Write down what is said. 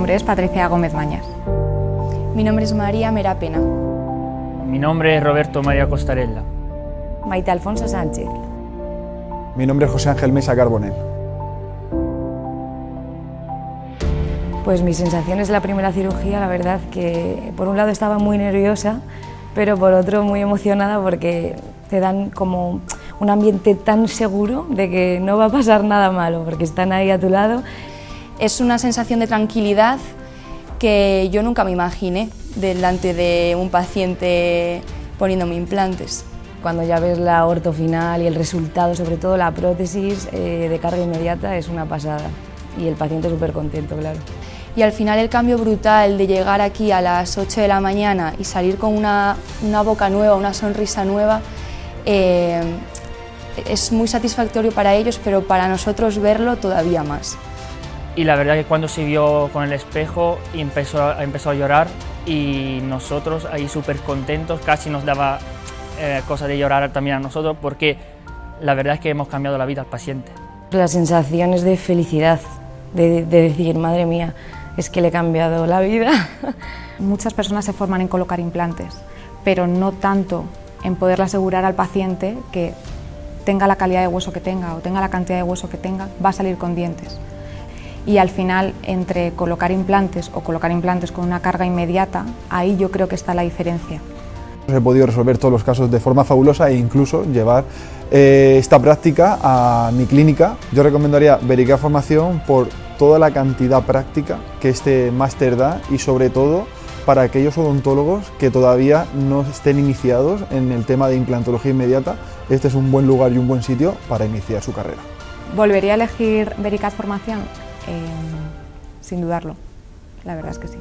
nombre es Patricia Gómez Mañas. Mi nombre es María Merapena. Mi nombre es Roberto María Costarella. Maite Alfonso Sánchez. Mi nombre es José Ángel Mesa Carbonell. Pues mis sensaciones de la primera cirugía, la verdad que por un lado estaba muy nerviosa, pero por otro muy emocionada porque te dan como un ambiente tan seguro de que no va a pasar nada malo, porque están ahí a tu lado. Es una sensación de tranquilidad que yo nunca me imaginé delante de un paciente poniéndome implantes. Cuando ya ves la orto final y el resultado, sobre todo la prótesis de carga inmediata, es una pasada. Y el paciente súper contento, claro. Y al final el cambio brutal de llegar aquí a las 8 de la mañana y salir con una boca nueva, una sonrisa nueva, es muy satisfactorio para ellos, pero para nosotros verlo todavía más. Y la verdad que cuando se vio con el espejo empezó a llorar y nosotros ahí súper contentos, casi nos daba cosa de llorar también a nosotros porque la verdad es que hemos cambiado la vida al paciente. Las sensaciones de felicidad, de decir, madre mía, es que le he cambiado la vida. Muchas personas se forman en colocar implantes, pero no tanto en poderle asegurar al paciente que tenga la calidad de hueso que tenga o tenga la cantidad de hueso que tenga, va a salir con dientes. Y al final, entre colocar implantes o colocar implantes con una carga inmediata, ahí yo creo que está la diferencia. He podido resolver todos los casos de forma fabulosa e incluso llevar esta práctica a mi clínica. Yo recomendaría Vericare Formación por toda la cantidad práctica que este máster da y sobre todo para aquellos odontólogos que todavía no estén iniciados en el tema de implantología inmediata. Este es un buen lugar y un buen sitio para iniciar su carrera. ¿Volvería a elegir Vericare Formación? Sin dudarlo, la verdad es que sí.